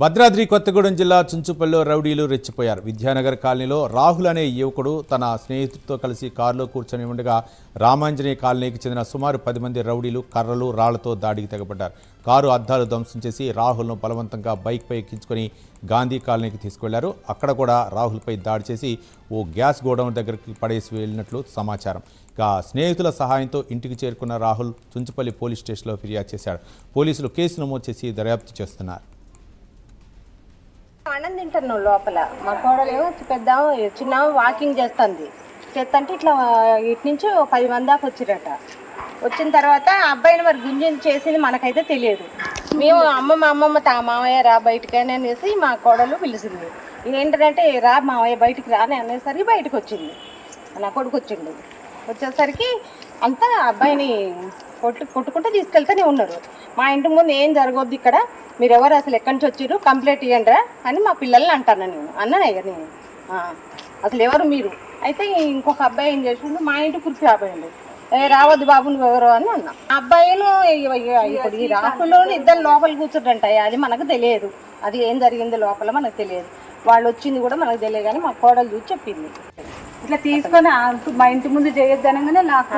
భద్రాద్రి కొత్తగూడెం జిల్లా చుంచుపల్లిలో రౌడీలు రెచ్చిపోయారు. విద్యానగర్ కాలనీలో రాహుల్ అనే యువకుడు తన స్నేహితుడితో కలిసి కారులో కూర్చొని ఉండగా రామాంజనేయ కాలనీకి చెందిన సుమారు 10 మంది రౌడీలు కర్రలు రాళ్లతో దాడికి తెగబడ్డారు. కారు అద్దాలు ధ్వంసం చేసి రాహుల్ను బలవంతంగా బైక్పై ఎక్కించుకొని గాంధీ కాలనీకి తీసుకెళ్లారు. అక్కడ కూడా రాహుల్పై దాడి చేసి ఓ గ్యాస్ గోడౌన్ దగ్గరికి పడేసి వెళ్ళినట్లు సమాచారం. ఇక స్నేహితుల సహాయంతో ఇంటికి చేరుకున్న రాహుల్ చుంచుపల్లి పోలీస్ స్టేషన్లో ఫిర్యాదు చేశాడు. పోలీసులు కేసు నమోదు చేసి దర్యాప్తు చేస్తున్నారు. అన్నం తింటాను లోపల. మా కోడలేమో పెద్ద చిన్న వాకింగ్ చేస్తుంది. చేస్తుంటే ఇట్లా ఇటు నుంచి 10 మంది దాకా వచ్చిరట. వచ్చిన తర్వాత అబ్బాయిని మరి గుంజం చేసింది మనకైతే తెలియదు. మేము అమ్మమ్మ మామయ్య రా బయటికి అని అనేసి మా కోడలు పిలిచింది. ఏంటంటే రా మామయ్య బయటికి రాని అనేసరికి బయటకు వచ్చింది. నా కొడుకు వచ్చిండు. వచ్చేసరికి అంతా అబ్బాయిని కొట్టుకుంటూ తీసుకెళ్తూనే ఉన్నారు. మా ఇంటి ముందు ఏం జరగొద్దు, ఇక్కడ మీరు ఎవరు అసలు ఎక్కడి నుంచి వచ్చారు, కంప్లైంట్ ఇవ్వండి అని మా పిల్లల్ని అంటాను అన్నయ్య నేను అసలు ఎవరు మీరు. అయితే ఇంకొక అబ్బాయి ఏం చేసిండు, మా ఇంటి కుర్చీ అబ్బాయిండు. రావద్దు బాబు నువ్వు ఎవరు అని అన్నా. అబ్బాయిను ఇప్పుడు ఈ రాహుల్లో ఇద్దరు లోపల కూర్చుంటంట. అది మనకు తెలియదు, అది ఏం జరిగింది లోపల మనకు తెలియదు. వాళ్ళు వచ్చింది కూడా మనకు తెలియదు, కానీ మా కోడలు చూసి చెప్పింది. ఇట్లా తీసుకొని మా ఇంటి ముందు చేయొద్దు అనగానే నాకు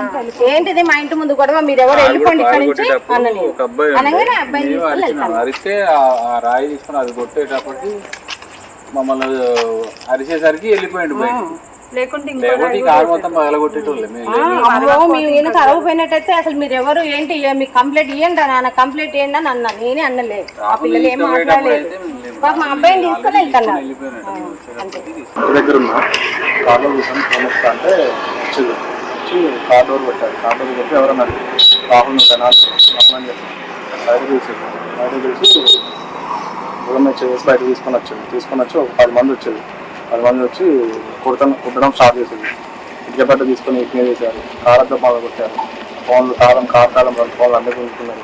ఏంటిది మా ఇంటి ముందు కూడా మీరు ఎవరు వెళ్ళిపోండి ఇక్కడ నుంచి అనగానే అబ్బాయి అరిస్తే రాయి తీసుకొని అది కొట్టేటప్పటికి మమ్మల్ని అరిసేసరికి వెళ్ళిపోయింది బయటకు. లేకుంటే కారు మొత్తం పగలగొట్టేటోళ్ళే. మేము తరవపోయినట్టయితే అసలు మీరు ఎవరు ఏంటి మీకు కంప్లైంట్ ఇవ్వండి నాన్న, కంప్లైంట్ ఇవ్వండి అని అన్నా. నేనే అనలేదు, ఆ పిల్లలు ఏం మాట్లాడలేదు. మా అబ్బాయిని తీసుకొని వెళ్తున్నారు. దగ్గర ఉన్నా కార్లో కూర్చొని ఫోన్ వస్తా అంటే వచ్చి కార్ డోర్ పెట్టారు. కార్ డోర్ పెట్టి ఎవరన్నా రాహుల్ రామని చెప్పి బయట తీసేది. బయట తీసి దూరం చేసి బయట తీసుకొని వచ్చి ఒక 10 మంది వచ్చేది. 10 మంది వచ్చి కుట్టడం స్టార్ట్ చేసేది. ఇడ్లపట్ట తీసుకొని ఇట్నే చేశారు. కారంతో బాగా కొట్టారు. కార్ తాళం 2 ఫోన్లు అన్నీ కొనుక్కున్నారు.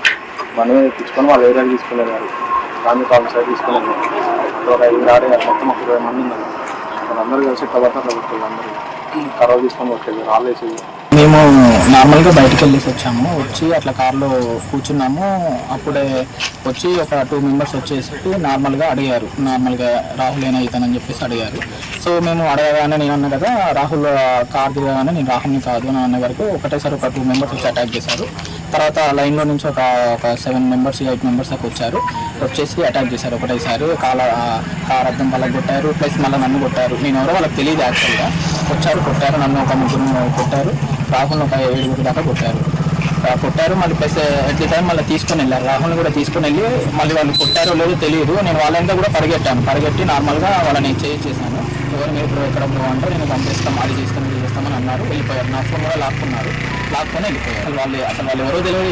మనీ తెచ్చుకొని వాళ్ళు ఏరియాకి తీసుకునేవారు. గాంధీ కాలనీ సైడ్ తీసుకునేది. ఒక 5 ఆడేవారు. మొత్తం ఒక 20 మంది ఉన్నారు. వాళ్ళందరూ కలిసి ఇట్లా పడితే అట్లా కొట్టేది. అందరూ కర్రలు తీసుకొని కొట్టేది, రాళ్ళు వేసేది. మేము నార్మల్గా బయటకు వెళ్ళేసి వచ్చాము. వచ్చి అట్లా కార్లో కూర్చున్నాము. అప్పుడే వచ్చి ఒక 2 మెంబర్స్ వచ్చేసి నార్మల్గా అడిగారు. నార్మల్గా రాహుల్ ఏనా ఇతనని చెప్పేసి అడిగారు. సో మేము అడగగానే నేను అన్నా కదా రాహుల్ కార్ దిగగానే నేను రాహుల్ని కాదు అని అన్న వరకు ఒకటేసారి ఒక 2 మెంబర్స్ వచ్చి అటాక్ చేశారు. తర్వాత లైన్లో నుంచి ఒక 7 మెంబర్స్ 8 మెంబర్స్ దాకా వచ్చేసి అటాక్ చేశారు. ఒకటేసారి కార్ అద్దం వాళ్ళకి కొట్టారు, ప్లస్ మళ్ళీ నన్ను కొట్టారు. నేను ఎవరో వాళ్ళకి తెలియదు యాక్చువల్గా. కొట్టారు, నన్ను ఒక 3 కొట్టారు, రాహుల్ని ఒక 7 దాకా కొట్టారు. మళ్ళీ ప్లస్ ఎట్ ది టైం మళ్ళీ తీసుకొని వెళ్ళారు. రాహుల్ని కూడా తీసుకొని వెళ్ళి మళ్ళీ వాళ్ళు కొట్టారో లేదో తెలియదు. నేను వాళ్ళంతా కూడా పరిగెట్టి నార్మల్గా వాళ్ళని చేశాను. ఎవరు మీరు ఇప్పుడు ఎక్కడ అంటే నేను పంపిస్తాం, అది చేస్తామని అన్నారు. వెళ్ళిపోయారు. నా ఫోన్ కూడా లాక్కొని వెళ్ళిపోయారు. వాళ్ళు ఎవరో తెలియదు.